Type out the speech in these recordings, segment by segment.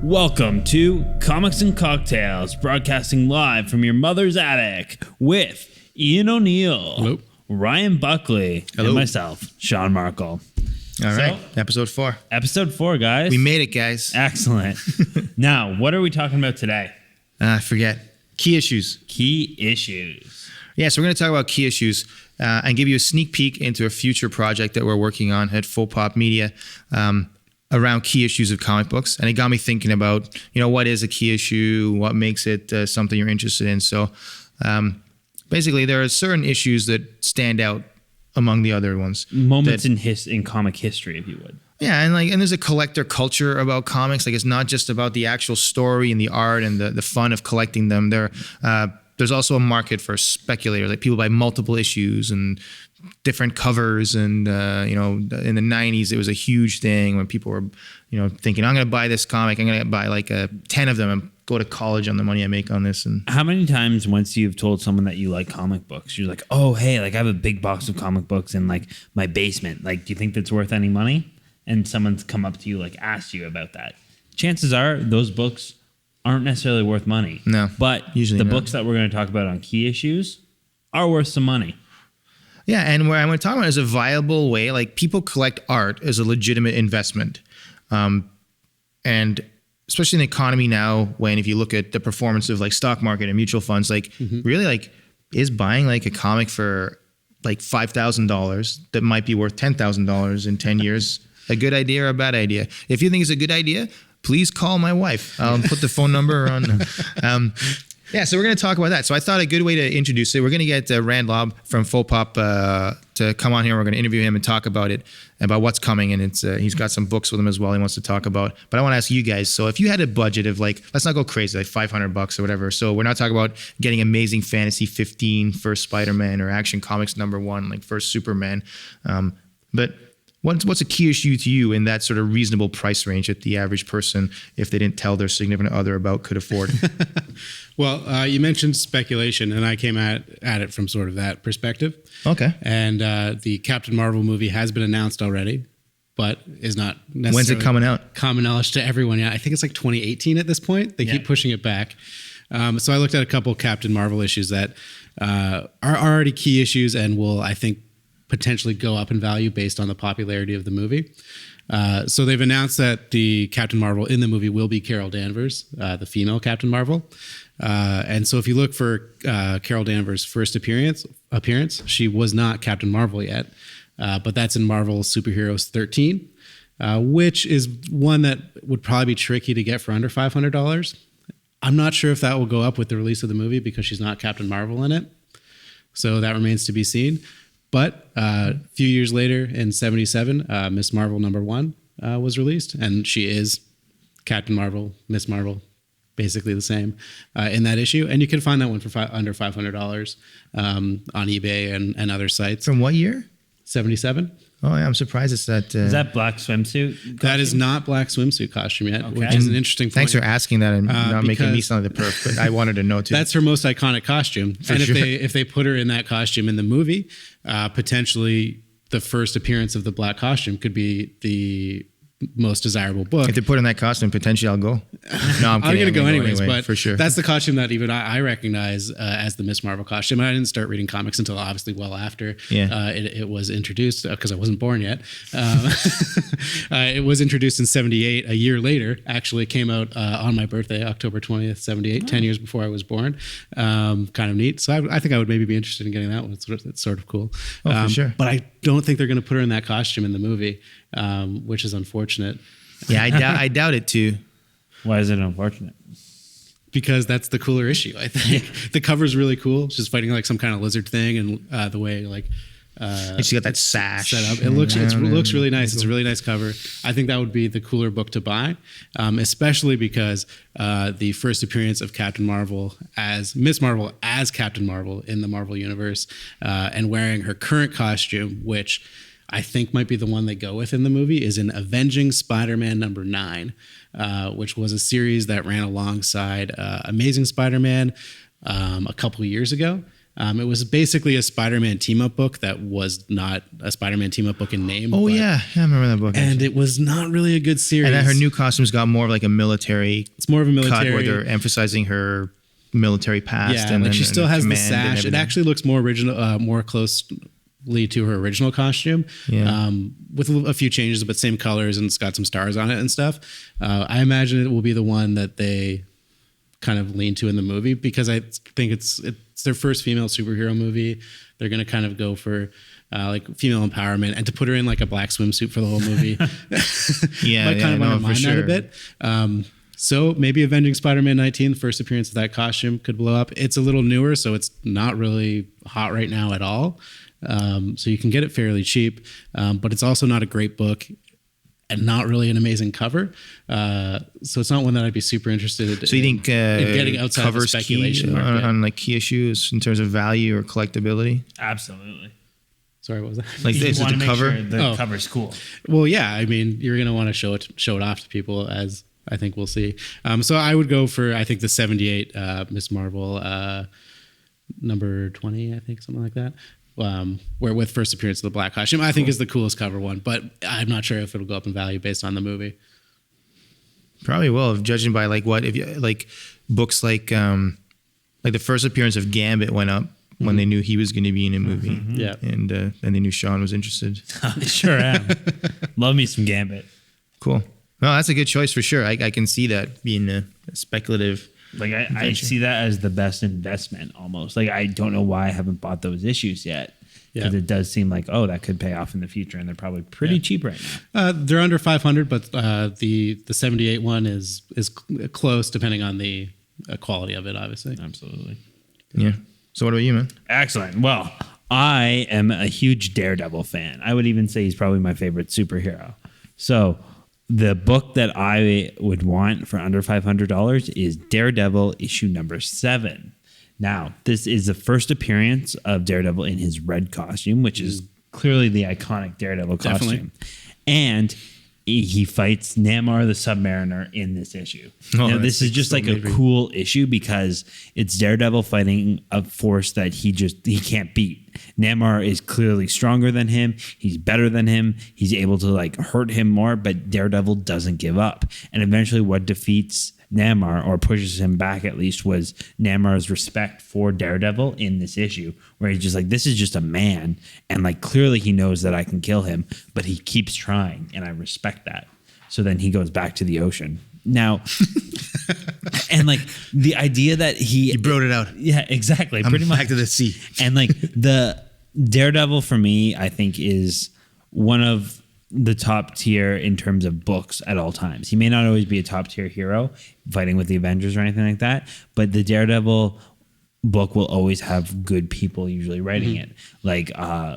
Welcome to Comics and Cocktails, broadcasting live from your mother's attic with Ian O'Neill, Hello. Ryan Buckley, Hello. and myself, Sean Markle. All right, episode 4. Episode 4, guys. We made it, guys. Excellent. Now, what are we talking about today? I forget. Key issues. Key issues. Yeah, so we're going to talk about key issues and give you a sneak peek into a future project that we're working on at Full Pop Media around key issues of comic books. And it got me thinking about, what is a key issue? What makes it something you're interested in? So basically, there are certain issues that stand out among the other ones. Moments in comic history, if you would. Yeah, and there's a collector culture about comics. Like, it's not just about the actual story and the art and the fun of collecting them. There's also a market for speculators. Like, people buy multiple issues and different covers. And in the 90s, it was a huge thing when people were, thinking, I'm going to buy this comic. I'm going to buy like 10 of them and go to college on the money I make on this. And how many times once you've told someone that you like comic books, you're like, oh, hey, like I have a big box of comic books in like my basement. Like, do you think that's worth any money? And someone's come up to you, like asked you about that. Chances are those books aren't necessarily worth money. No, but usually the not. books that we're going to talk about on key issues are worth some money. Yeah, and where I'm going to talk about is a viable way. Like, people collect art as a legitimate investment. And especially in the economy now, when if you look at the performance of like stock market and mutual funds, like really, like, is buying like a comic for like $5,000 that might be worth $10,000 in 10 years a good idea or a bad idea? If you think it's a good idea, please call my wife. I'll put the phone number on. Yeah, so we're going to talk about that. So I thought a good way to introduce it, we're going to get Rand Lob from Full Pop to come on here. We're going to interview him and talk about it, about what's coming. And he's got some books with him as well he wants to talk about. But I want to ask you guys, so if you had a budget of like, let's not go crazy, like $500 or whatever. So we're not talking about getting Amazing Fantasy 15 first Spider-Man or Action Comics #1, like first Superman. But what's a key issue to you in that sort of reasonable price range that the average person, if they didn't tell their significant other about, could afford? Well, you mentioned speculation, and I came at it from sort of that perspective. Okay. And the Captain Marvel movie has been announced already, but is not necessarily When's it coming out? Common knowledge to everyone. Yeah, I think it's like 2018 at this point. They keep pushing it back. So I looked at a couple Captain Marvel issues that are already key issues and will, I think, potentially go up in value based on the popularity of the movie. So they've announced that the Captain Marvel in the movie will be Carol Danvers, the female Captain Marvel. And so if you look for Carol Danvers' first appearance, she was not Captain Marvel yet, but that's in Marvel Superheroes 13, which is one that would probably be tricky to get for under $500. I'm not sure if that will go up with the release of the movie because she's not Captain Marvel in it. So that remains to be seen. But a few years later, in 1977, Miss Marvel #1 was released, and she is Captain Marvel, Miss Marvel, basically the same in that issue. And you can find that one for under $500 on eBay and other sites. From what year? 1977. Oh, yeah, I'm surprised it's that. Is that black swimsuit costume? That is not black swimsuit costume yet, Okay. which is an interesting point. Thanks for asking that and not making me because sound like the perf, but I wanted to know too. That's her most iconic costume. And sure. if they put her in that costume in the movie, potentially the first appearance of the black costume could be the most desirable book. If they put in that costume, potentially I'll go. No, I'm kidding. going to go anyways, anyway, but for sure. that's the costume that even I recognize as the Miss Marvel costume. And I didn't start reading comics until obviously well after it was introduced because I wasn't born yet. It was introduced in 1978, a year later. Actually, it came out on my birthday, October 20th, 1978, 10 years before I was born. Kind of neat. So I think I would maybe be interested in getting that one. It's sort of cool. For sure. But I don't think they're going to put her in that costume in the movie, which is unfortunate. Yeah, I doubt it too. Why is it unfortunate? Because that's the cooler issue, I think. The cover's really cool. She's fighting like some kind of lizard thing, and the way like And she got that sash set up. It looks really nice. It's a really nice cover. I think that would be the cooler book to buy, especially because the first appearance of Captain Marvel as Miss Marvel as Captain Marvel in the Marvel Universe, and wearing her current costume, which I think might be the one they go with in the movie, is in Avenging Spider-Man #9, which was a series that ran alongside Amazing Spider-Man a couple of years ago. It was basically a Spider-Man team-up book that was not a Spider-Man team-up book in name. Oh but- yeah, I remember that book. And actually. it was not really a good series. And then her new costumes got more of like a military. It's more of a cut military. where they're emphasizing her military past. Yeah, and like she and still has the command and sash. It everything. actually looks more original, more closely to her original costume. Yeah. With a few changes, but same colors, and it's got some stars on it and stuff. I imagine it will be the one that they kind of lean to in the movie, because I think it's their first female superhero movie. They're going to kind of go for like female empowerment, and to put her in like a black swimsuit for the whole movie. Yeah, might kind of no, undermine for that a sure. bit. So maybe Avenging Spider-Man 19, the first appearance of that costume, could blow up. It's a little newer, so it's not really hot right now at all. So you can get it fairly cheap, but it's also not a great book and not really an amazing cover. So it's not one that I'd be super interested in. So you think in getting outside the covers speculation key market. on like key issues in terms of value or collectability? Absolutely. Sorry, what was that? Like You is it wanna the make cover? sure the Oh. cover's cool. Well, yeah. I mean, you're going to want to show it off to people, as I think we'll see. So I would go for, I think, the 78 Miss Marvel number 20, I think, something like that. Where with first appearance of the black costume, I think is the coolest cover one, but I'm not sure if it'll go up in value based on the movie. Probably will, judging by like what if you like books like the first appearance of Gambit went up when they knew he was going to be in a movie. Yeah. And then they knew Sean was interested. I sure am. Love me some Gambit. Cool. No, that's a good choice for sure. I can see that being a speculative. Like I see that as the best investment almost. Like I don't know why I haven't bought those issues yet. Because Yeah. it does seem like, oh, that could pay off in the future, and they're probably pretty cheap right now. They're under 500, but the 78 one is close, depending on the quality of it, obviously. Absolutely. Yeah. So what about you, man? Excellent. Well, I am a huge Daredevil fan. I would even say he's probably my favorite superhero. So the book that I would want for under $500 is Daredevil issue number 7. Now, this is the first appearance of Daredevil in his red costume, which is clearly the iconic Daredevil costume. Definitely. And he fights Namor the Submariner in this issue. Oh, Now, this that's is just so like a maybe. cool issue because it's Daredevil fighting a force that he can't beat. Namor is clearly stronger than him. He's better than him. He's able to like hurt him more, but Daredevil doesn't give up. And eventually what defeats Namor, or pushes him back at least, was Namor's respect for Daredevil in this issue, where he's just like, this is just a man, and like clearly he knows that I can kill him, but he keeps trying, and I respect that. So then he goes back to the ocean. Now, and like the idea that You brought it out. yeah, exactly, I'm pretty much back to the sea. and like the Daredevil for me, I think is one of the top tier in terms of books at all times. He may not always be a top tier hero fighting with the Avengers or anything like that, but the Daredevil book will always have good people usually writing it. Like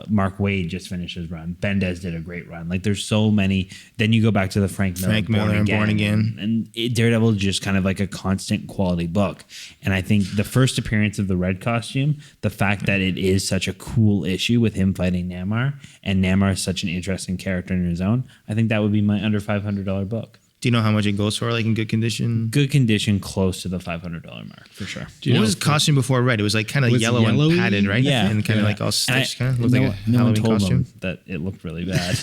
Mark Waid just finished his run. Bendis did a great run. Like there's so many. Then you go back to the Frank Miller, Born Again. and Daredevil is just kind of like a constant quality book. And I think the first appearance of the red costume, the fact that it is such a cool issue with him fighting Namor, and Namor is such an interesting character in his own, I think that would be my under $500 book. Do you know how much it goes for, like in good condition? Good condition, close to the $500 mark for sure. Do you What know was his costume before red? It was like kind of Was yellow and yellowy? padded, right? Yeah. And kind of Yeah. like all And stitched, kind of looked no, like a no one Halloween told costume. them that it looked really bad.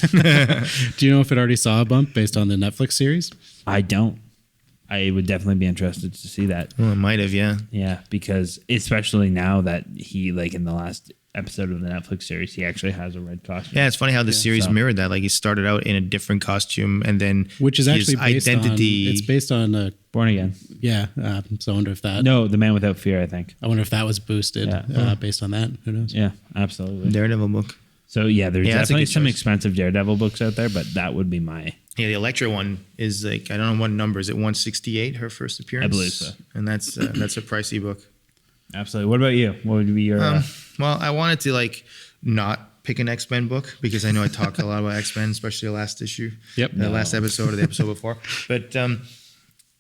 Do you know if it already saw a bump based on the Netflix series? I don't. I would definitely be interested to see that. Well, it might have, yeah. Yeah, because especially now that he, like in the last episode of the Netflix series, he actually has a red costume. Yeah, it's funny how the series so- mirrored that. Like he started out in a different costume, and then Which is his actually based identity. on. It's based on. Born Again. Yeah. So I wonder if that. No, The Man Without Fear, I think. I wonder if that was boosted Yeah. based on that. Who knows? Yeah, absolutely. Daredevil book. So yeah, there's Yeah, that's a definitely good some choice. expensive Daredevil books out there, but that would be my. Yeah, the Elektra one is like, I don't know what number is it, 168, her first appearance? I believe so. And that's a pricey book. Absolutely. What about you? What would be your? Well, I wanted to like not pick an X-Men book because I know I talk a lot about X-Men, especially the last issue. Yep. The last episode or the episode before. But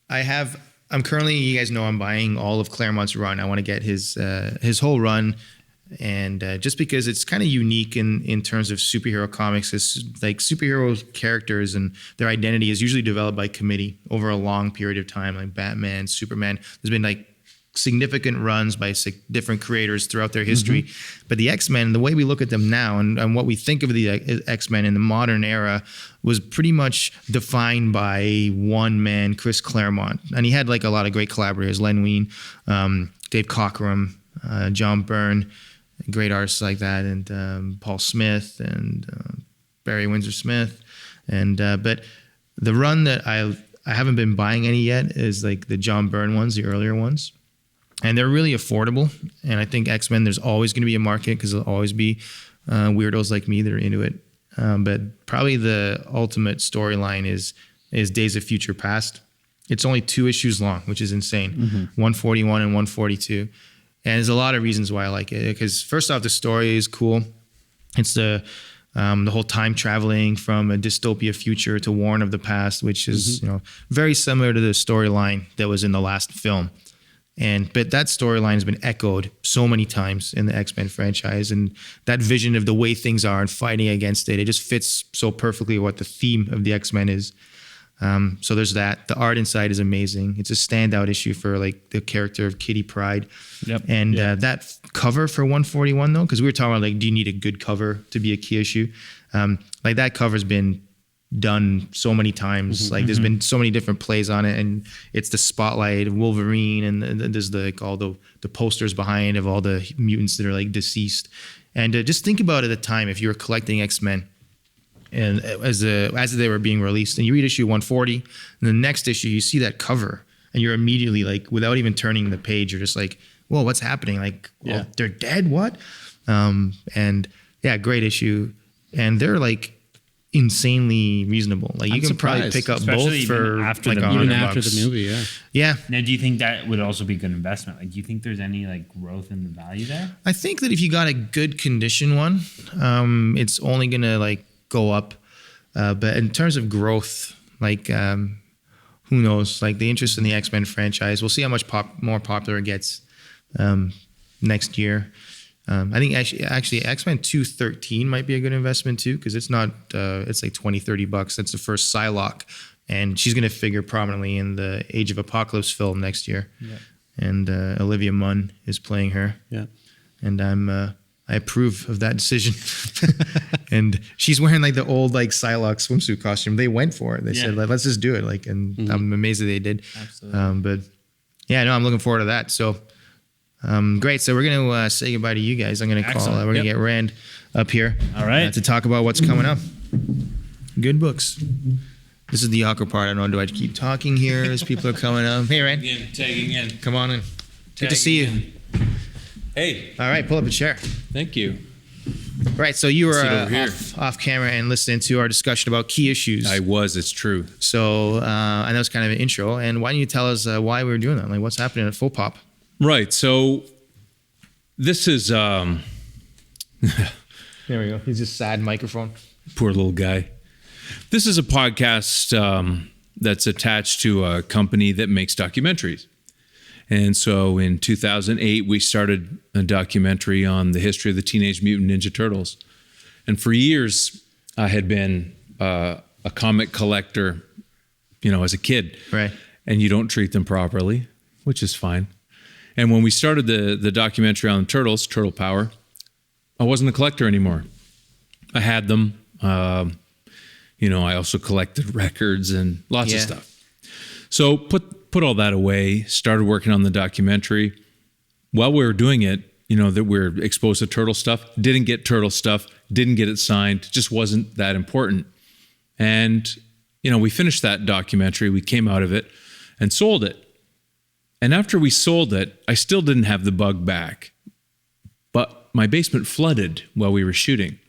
I'm currently, you guys know I'm buying all of Claremont's run. I want to get his whole run. And just because it's kind of unique in terms of superhero comics, it's like superhero characters and their identity is usually developed by committee over a long period of time, like Batman, Superman. There's been like significant runs by different creators throughout their history. But the X-Men, the way we look at them now and what we think of the X-Men in the modern era was pretty much defined by one man, Chris Claremont. And he had like a lot of great collaborators, Len Wein, Dave Cockrum, John Byrne, great artists like that, and Paul Smith and Barry Windsor Smith. And but the run that I haven't been buying any yet is like the John Byrne ones, the earlier ones. And they're really affordable. And I think X-Men, there's always going to be a market because there'll always be weirdos like me that are into it. But probably the ultimate storyline is Days of Future Past. It's only 2 issues long, which is insane. 141 and 142. And there's a lot of reasons why I like it. Because first off, the story is cool. It's the whole time traveling from a dystopia future to Warren of the past, which is very similar to the storyline that was in the last film. But that storyline has been echoed so many times in the X-Men franchise, and that vision of the way things are and fighting against it just fits so perfectly what the theme of the X-Men is. So there's that. The art inside is amazing. It's a standout issue for like the character of Kitty Pryde. And that cover for 141 though, because we were talking about like, do you need a good cover to be a key issue? Like that cover's been done so many times. Like there's been so many different plays on it, and it's the spotlight of Wolverine, and there's like all the posters behind of all the mutants that are like deceased. And just think about it at the time, if you were collecting X-Men and as they were being released, and you read issue 140, and the next issue you see that cover, and you're immediately like, without even turning the page, you're just like, whoa, what's happening? Like, oh, they're dead? What? And yeah, great issue. And they're like insanely reasonable. Like you can probably pick up especially both for after like the Even $100. after the movie, Yeah. Now, do you think that would also be a good investment? Like, do you think there's any like growth in the value there? I think that if you got a good condition one, it's only gonna like go up. But in terms of growth, like who knows? Like the interest in the X-Men franchise, we'll see how much more popular it gets next year. I think actually X-Men 213 might be a good investment too, because it's not it's like $20-$30. That's the first Psylocke, and she's gonna figure prominently in the Age of Apocalypse film next year. And Olivia Munn is playing her. And I approve of that decision. And she's wearing like the old like Psylocke swimsuit costume. They went for it. They said, like, let's just do it. Like, and I'm amazed that they did. Absolutely. But yeah, no, I'm looking forward to that. So great. So we're gonna say goodbye to you guys. I'm gonna call. We're gonna get Rand up here. All right. To talk about what's coming up. Good books. This is the awkward part. I don't know. Do I keep talking here as people are coming up? Hey, Rand. Tagging in. Come on in. Good to see you. Hey, All right, pull up a chair. thank you. Right, so you were Sit over here. off camera and listening to our discussion about key issues. It's true. So, and that was kind of an intro. And why don't you tell us why we were doing that? Like, what's happening at Full Pop? Right. So this is There we go. He's just sad microphone. poor little guy. This is a podcast that's attached to a company that makes documentaries. And so in 2008, we started a documentary on the history of the Teenage Mutant Ninja Turtles. And for years, I had been a comic collector, as a kid. Right. And you don't treat them properly, which is fine. And when we started the documentary on the Turtles, Turtle Power, I wasn't a collector anymore. I had them. I also collected records and lots of stuff. So put all that away, started working on the documentary. While we were doing it, that we're exposed to turtle stuff, didn't get turtle stuff, didn't get it signed, just wasn't that important. And, we finished that documentary, we came out of it and sold it. And after we sold it, I still didn't have the bug back. But my basement flooded while we were shooting.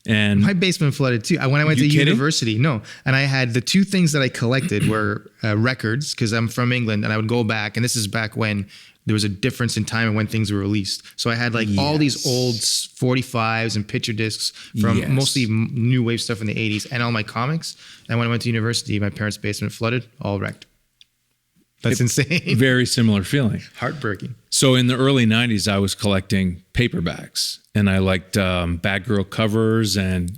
And My basement flooded too. When I went to university, no. And I had the 2 things that I collected were records, because I'm from England, and I would go back, and this is back when there was a difference in time and when things were released. So I had like all these old 45s and picture discs from mostly new wave stuff in the 80s and all my comics. And when I went to university, my parents' basement flooded, all wrecked. That's insane. very similar feeling. Heartbreaking. So in the early 90s, I was collecting paperbacks, and I liked Bad Girl covers, and,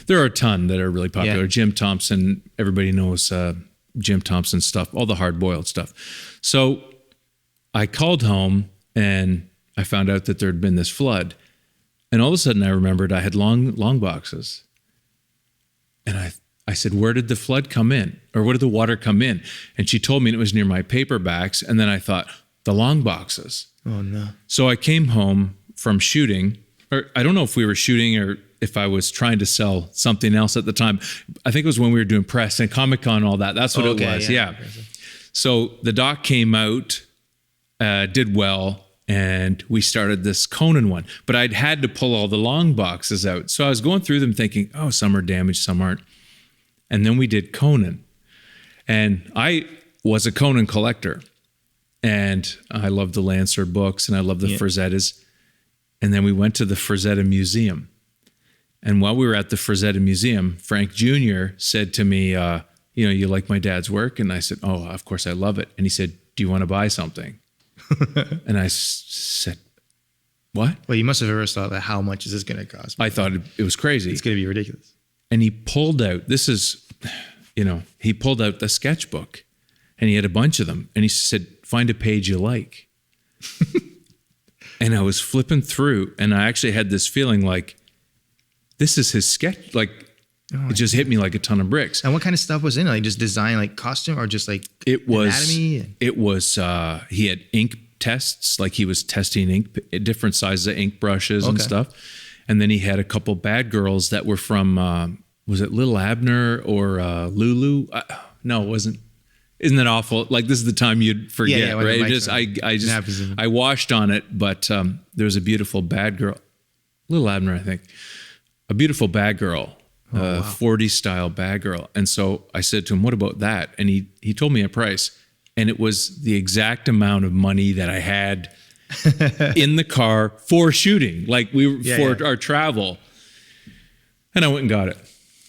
there are a ton that are really popular. Yeah. Jim Thompson, everybody knows Jim Thompson stuff, all the hard-boiled stuff. So I called home and I found out that there had been this flood. And all of a sudden I remembered I had long boxes. And I said, where did the flood come in? Or where did the water come in? And she told me it was near my paperbacks. And then I thought, the long boxes. Oh, no. So I came home from shooting, or I don't know if we were shooting or if I was trying to sell something else at the time. I think it was when we were doing press and Comic-Con, all that. That's what it was. Yeah. So the doc came out, did well, and we started this Conan one. But I'd had to pull all the long boxes out. So I was going through them thinking, oh, some are damaged, some aren't. And then we did Conan. And I was a Conan collector. And I loved the Lancer books and I loved the Frazettas. And then we went to the Frazetta Museum. And while we were at the Frazetta Museum, Frank Jr. said to me, you like my dad's work? And I said, oh, of course I love it. And he said, do you want to buy something? And I said, what? Well, you must have first thought that how much is this going to cost? I thought it was crazy. It's going to be ridiculous. And he pulled out, he pulled out the sketchbook and he had a bunch of them. And he said, find a page you like. And I was flipping through and I actually had this feeling like, this is his sketch. Like, it just hit me like a ton of bricks. And what kind of stuff was in it? Like just design, like costume, or just like anatomy? It was, he had ink tests, like he was testing ink, different sizes of ink brushes and stuff. And then he had a couple bad girls that were from, was it Little Abner or Lulu? No, it wasn't. Isn't that awful? Like, this is the time you'd forget, right? I washed on it, but there was a beautiful bad girl, Little Abner, I think, a beautiful bad girl, 40s style bad girl. And so I said to him, what about that? And he told me a price, and it was the exact amount of money that I had in the car for shooting, like our travel. And I went and got it.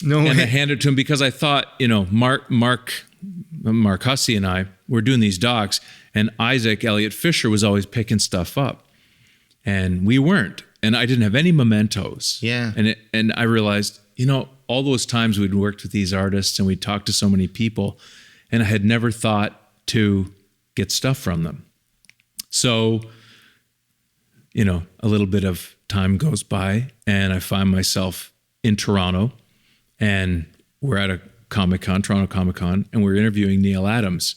I handed it to him because I thought, Mark Hussey and I were doing these docs, and Isaac Elliott Fisher was always picking stuff up, and we weren't. And I didn't have any mementos. Yeah. And I realized, all those times we'd worked with these artists and we'd talked to so many people, and I had never thought to get stuff from them. So, a little bit of time goes by, and I find myself in Toronto, and we're at a Comic-Con, Toronto Comic-Con, and we're interviewing Neil Adams.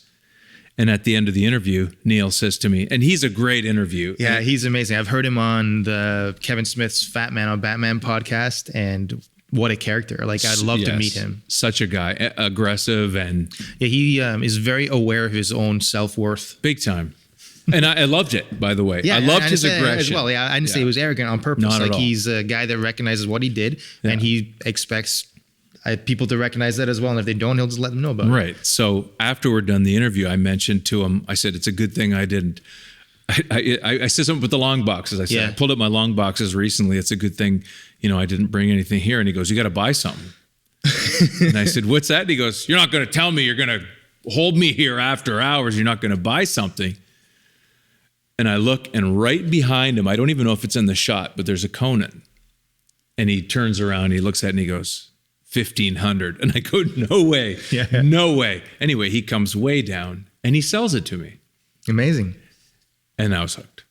And at the end of the interview, Neil says to me, and he's a great interview. Yeah, he's amazing. I've heard him on the Kevin Smith's Fat Man on Batman podcast, and what a character. Like, I'd love to meet him. Such a guy, aggressive, and he is very aware of his own self-worth. Big time. And I loved it, by the way. I loved his aggression. As well. Yeah, I didn't say he was arrogant on purpose. Not like, at all. He's a guy that recognizes what he did, and he expects people to recognize that as well. And if they don't, he'll just let them know about it. Right. So after we're done the interview, I mentioned to him, I said, it's a good thing I didn't. I said something with the long boxes. I said, I pulled up my long boxes recently. It's a good thing, I didn't bring anything here. And he goes, you got to buy something. And I said, what's that? And he goes, you're not going to tell me you're going to hold me here after hours. You're not going to buy something. And I look, and right behind him, I don't even know if it's in the shot, but there's a Conan. And he turns around, he looks at it, and he goes, 1,500. And I go, no way. No way. Anyway, he comes way down and he sells it to me. Amazing. And I was hooked.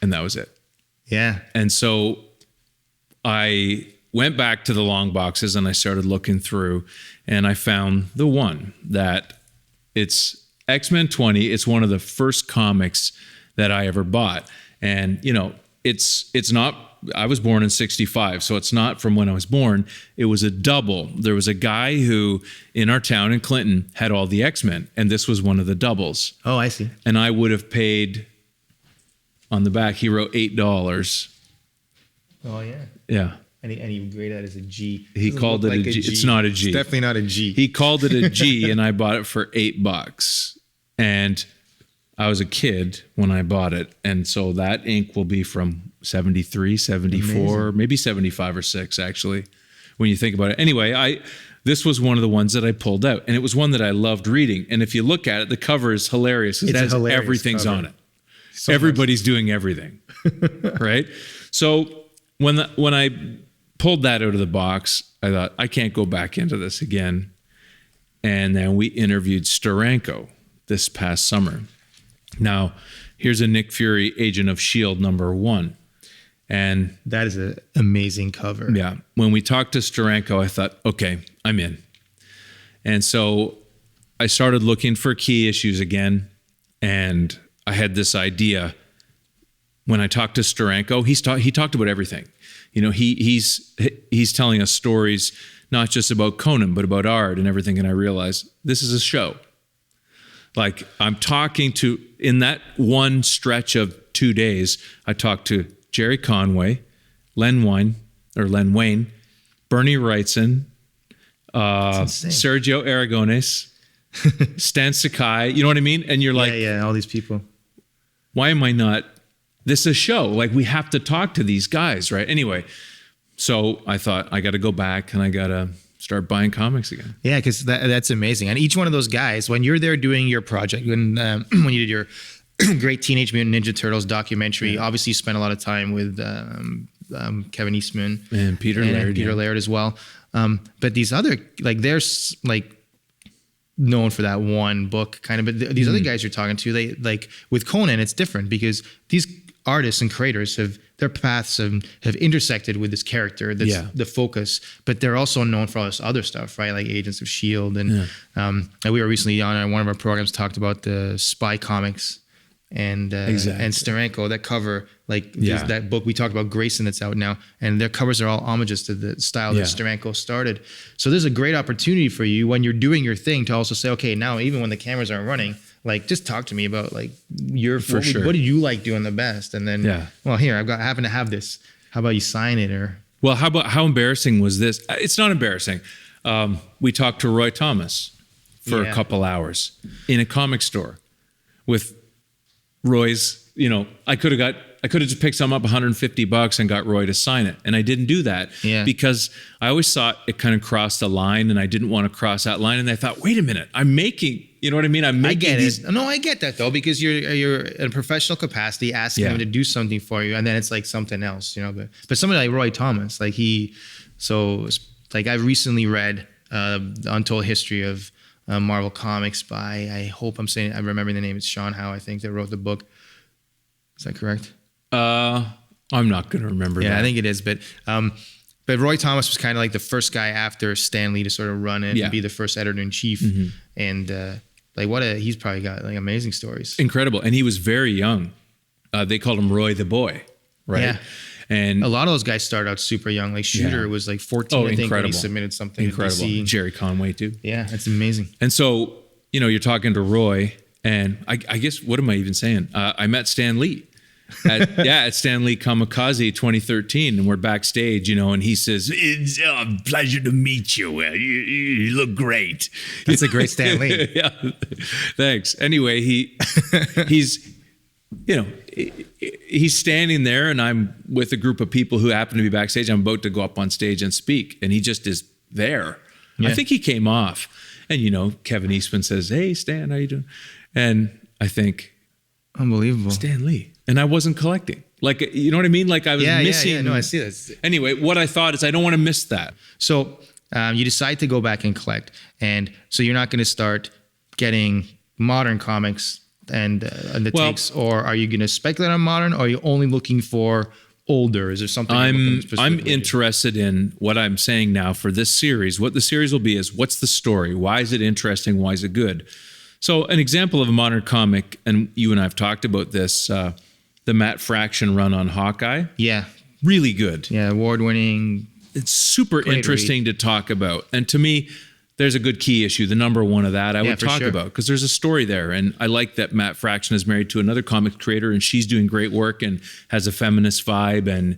And that was it. Yeah. And so I went back to the long boxes and I started looking through, and I found the one that it's X-Men 20. It's one of the first comics that I ever bought. And, it's not, I was born in 65, so it's not from when I was born. It was a double. There was a guy who in our town in Clinton had all the X-Men, and this was one of the doubles. Oh, I see. And I would have paid, on the back, he wrote $8. Oh, yeah. Yeah. And he graded that as a G. He called it a G. It's not a G. It's definitely not a G. He called it a G, and I bought it for $8. And I was a kid when I bought it. And so that ink will be from 73, 74, maybe 75 or 6, actually, when you think about it. Anyway, this was one of the ones that I pulled out, and it was one that I loved reading. And if you look at it, the cover is hilarious. It has everything's cover. On it. So everybody's doing everything, right? So when I pulled that out of the box, I thought, I can't go back into this again. And then we interviewed Steranko this past summer. Now, here's a Nick Fury Agent of S.H.I.E.L.D. #1. And That is an amazing cover. yeah, when we talked to Steranko, I thought, okay, I'm in. And so I started looking for key issues again. And I had this idea. When I talked to Steranko, he talked about everything. You know, he's telling us stories, not just about Conan, but about art and everything. And I realized this is a show. Like, I'm talking to, in that one stretch of 2 days, I talked to Jerry Conway, Len Wein, Bernie Wrightson, insane. Sergio Aragones, Stan Sakai. You know what I mean? And you're like, yeah, all these people. why am I not? This is a show. Like, we have to talk to these guys, right? Anyway, so I thought I got to go back and I got to start buying comics again. Yeah, because that's amazing. And each one of those guys, when you're there doing your project, when you did your great Teenage Mutant Ninja Turtles documentary, obviously you spent a lot of time with Kevin Eastman And Peter Laird. Peter Laird as well. But these other, like, they're like known for that one book kind of, but these other guys you're talking to, they, like with Conan, it's different because these artists and creators their paths have intersected with this character that's the focus, but they're also known for all this other stuff, right? Like Agents of S.H.I.E.L.D. And we were recently on one of our programs talked about the spy comics and Steranko, that cover, like that book we talked about, Grayson, that's out now, and their covers are all homages to the style that Steranko started. So there's a great opportunity for you when you're doing your thing to also say, okay, now even when the cameras aren't running, like, just talk to me about like what do you like doing the best, and then well, here I happen to have this. How about you sign it? Or well, how embarrassing was this? It's not embarrassing. We talked to Roy Thomas for a couple hours in a comic store with Roy's, you know, I could have just picked some up $150 and got Roy to sign it. And I didn't do that because I always thought it kind of crossed a line and I didn't want to cross that line. And I thought, wait a minute, I'm making, you know what I mean? I'm making No, I get that though, because you're in a professional capacity asking him to do something for you. And then it's like something else, you know, but somebody like Roy Thomas, like I recently read the Untold History of Marvel Comics by, I'm remembering the name, it's Sean Howe, I think, that wrote the book. Is that correct? I'm not going to remember that. Yeah, I think it is. But Roy Thomas was kind of like the first guy after Stan Lee to sort of run it and be the first editor-in-chief. And he's probably got like amazing stories. Incredible. And he was very young. They called him Roy the Boy, right? Yeah. And a lot of those guys started out super young. Like Shooter was like 14, I think, when he submitted something to DC. Jerry Conway too. Yeah, that's amazing. And so, you know, you're talking to Roy, and I guess, what am I even saying? I met Stan Lee at Stan Lee Kamikaze 2013, and we're backstage, you know, and he says, "It's a pleasure to meet you. You look great." That's a great Stan Lee. Yeah, thanks. Anyway, he's, you know, he's standing there, and I'm with a group of people who happen to be backstage. I'm about to go up on stage and speak, and he just is there. I think he came off, and, you know, Kevin Eastman says, "Hey, Stan, how you doing?" And I think, unbelievable, Stan Lee. And I wasn't collecting. Like, you know what I mean? Like, I was missing. Yeah, no, I see that. Anyway, what I thought is I don't want to miss that. So you decide to go back and collect. And so you're not going to start getting modern comics and the takes, or are you going to speculate on modern, or are you only looking for older? Is there something I'm interested in what I'm saying now for this series? What the series will be is, what's the story? Why is it interesting? Why is it good? So an example of a modern comic, and you and I have talked about this, the Matt Fraction run on Hawkeye. Yeah. Really good. Yeah, award-winning. It's super interesting to talk about. And to me, there's a good key issue, the #1 of that I would talk about, because there's a story there. And I like that Matt Fraction is married to another comic creator, and she's doing great work and has a feminist vibe. And,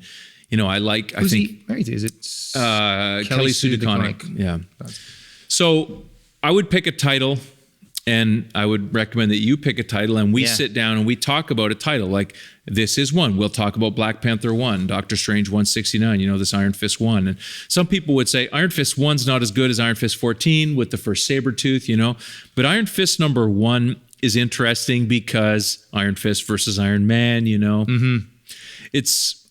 you know, Who's he married to? Is it Kelly Sue DeConnick? Yeah. So I would pick a title, and I would recommend that you pick a title, and we sit down and we talk about a title. Like, this is one. We'll talk about Black Panther 1, Doctor Strange 169, you know, this Iron Fist 1. And some people would say Iron Fist 1's not as good as Iron Fist 14 with the first Sabretooth, you know. But Iron Fist #1 is interesting because Iron Fist versus Iron Man, you know.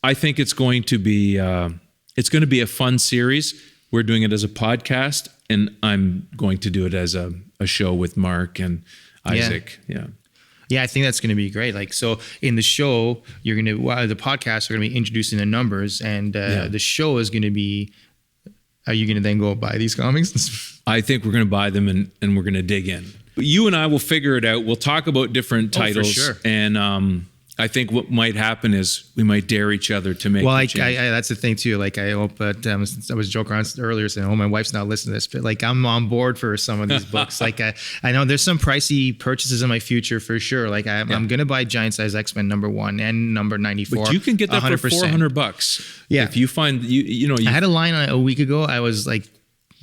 I think it's going to be a fun series. We're doing it as a podcast, and I'm going to do it as a show with Mark and Isaac. Yeah. Yeah, I think that's going to be great. Like, so in the show, the podcasts are going to be introducing the numbers, and the show is going to be. Are you going to then go buy these comics? I think we're going to buy them and we're going to dig in. You and I will figure it out. We'll talk about different titles, for sure. And I think what might happen is we might dare each other to make. Well, I that's the thing too. Like, I hope, but I was joking around earlier saying, "Oh, my wife's not listening to this," but like, I'm on board for some of these books. Like, I know there's some pricey purchases in my future for sure. Like, I'm gonna buy Giant Size X-Men #1 and number 94. But you can get that 100%. For $400. Yeah, if you find you I had a line on it a week ago. I was like,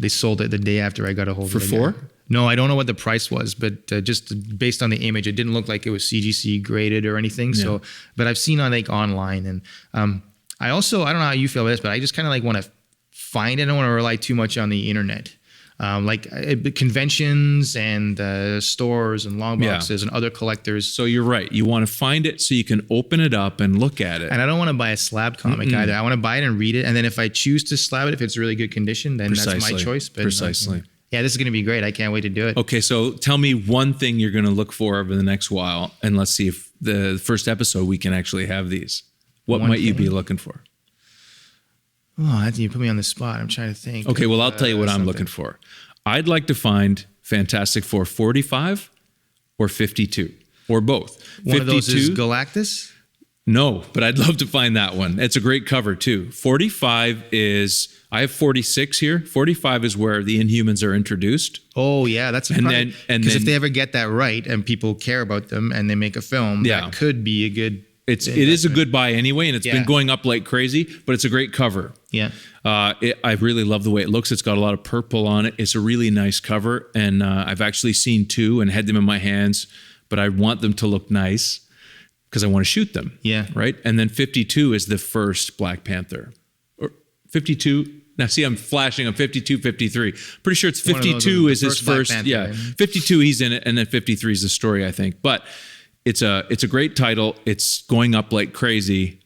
they sold it the day after I got a hold of it. For $4? No, I don't know what the price was, but just based on the image, it didn't look like it was CGC graded or anything. Yeah. So, but I've seen on like online, and I don't know how you feel about this, but I just kind of like want to find it. I don't want to rely too much on the internet, conventions and stores and long boxes and other collectors. So you're right. You want to find it so you can open it up and look at it. And I don't want to buy a slab comic either. I want to buy it and read it, and then if I choose to slab it, if it's really good condition, then that's my choice. But, Precisely. Yeah, this is going to be great. I can't wait to do it. Okay, so tell me one thing you're going to look for over the next while, and let's see if the first episode we can actually have these. What might you be looking for? Oh, you put me on the spot. I'm trying to think. Okay, well, I'll tell you what I'm looking for. I'd like to find Fantastic Four 45 or 52, or both. One 52? Of those is Galactus? No, but I'd love to find that one. It's a great cover, too. 45 is... I have 46 here. 45 is where the Inhumans are introduced. Oh yeah, that's because if they ever get that right and people care about them and they make a film, that could be a good. It is a good buy anyway, and it's been going up like crazy. But it's a great cover. Yeah, I really love the way it looks. It's got a lot of purple on it. It's a really nice cover, and I've actually seen two and had them in my hands, but I want them to look nice because I want to shoot them. Yeah, right. And then 52 is the first Black Panther. Or 52. Now, see, I'm flashing on 52, 53. Pretty sure it's 52 is his first. Panther, 52 he's in it, and then 53 is the story, I think. But it's a great title. It's going up like crazy.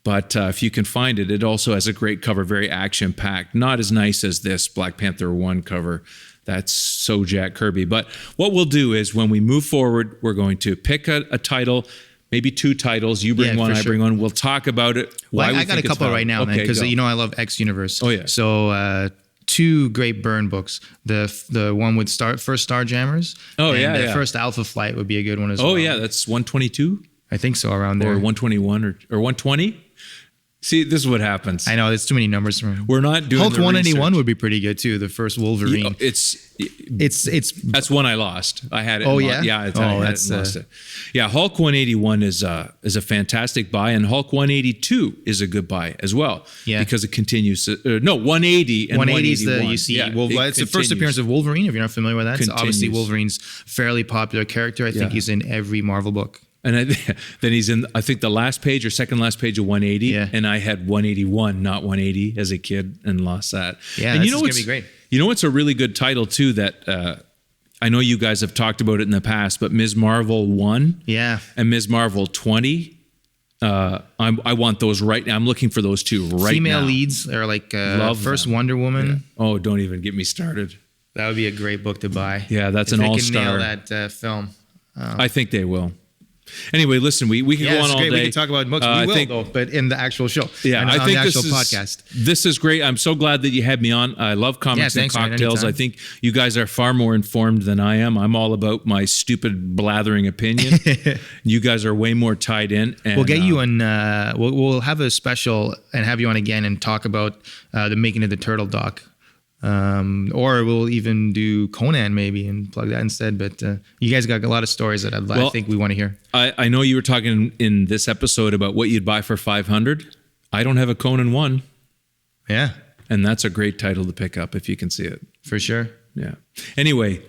But if you can find it, it also has a great cover, very action packed. Not as nice as this Black Panther 1 cover. That's so Jack Kirby. But what we'll do is when we move forward, we're going to pick a title. Maybe two titles. You bring one, I bring one. We'll talk about it. Well, I got a couple right now, man, because I love X Universe. Oh yeah. So two great Byrne books. The one with first Starjammers. Oh and yeah. The first Alpha Flight would be a good one as well. Oh yeah, that's 122. I think so, around there. Or 121 or 120. See, this is what happens. I know there's too many numbers. We're not doing Hulk the 181 research. Would be pretty good too. The first Wolverine. It's that's one I lost. I had it. Oh yeah, lost it. Yeah, Hulk 181 is a fantastic buy, and Hulk 182 is a good buy as well. Yeah, because it continues. 180 and 180 is the it's the first appearance of Wolverine. If you're not familiar with that, so obviously Wolverine's fairly popular character. I think he's in every Marvel book. And then he's in, I think, the last page or second last page of 180. Yeah. And I had 181, not 180 as a kid, and lost that. Yeah, and this is going to be great. You know what's a really good title, too, that I know you guys have talked about it in the past, but Ms. Marvel 1 and Ms. Marvel 20, I want those right now. I'm looking for those two right Female now. leads are like first them. Wonder Woman. Yeah. Oh, don't even get me started. That would be a great book to buy. Yeah, that's an all-star. They can nail that film. I think they will. Anyway, listen, we can go on all day. We can talk about books. We will, though, but in the actual show. Yeah, I think the actual podcast. This is great. I'm so glad that you had me on. I love comics and cocktails. I think you guys are far more informed than I am. I'm all about my stupid blathering opinion. You guys are way more tied in. And, we'll get you on. We'll have a special and have you on again and talk about the making of the Turtle doc. Or we'll even do Conan maybe and plug that instead. But you guys got a lot of stories that I think we want to hear. I know you were talking in this episode about what you'd buy for $500. I don't have a Conan 1. Yeah. And that's a great title to pick up if you can see it. For sure. Yeah. Anyway,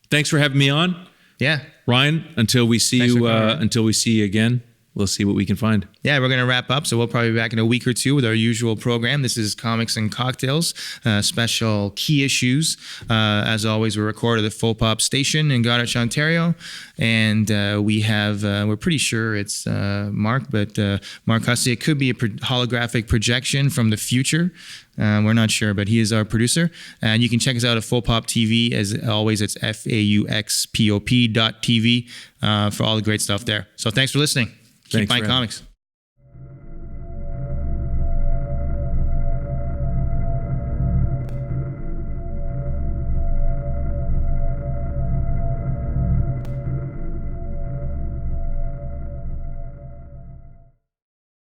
thanks for having me on. Yeah. Ryan, until we see you again, we'll see what we can find. Yeah, we're going to wrap up. So we'll probably be back in a week or two with our usual program. This is Comics and Cocktails, special key issues. As always, we're recorded at the Full Pop Station in Goderich, Ontario. And we have, we're pretty sure it's Mark, but Mark Hussey. It could be a holographic projection from the future. We're not sure, but he is our producer. And you can check us out at Full Pop TV. As always, it's FAUXPOP.tv for all the great stuff there. So thanks for listening. Keep Thanks buying for having me. comics.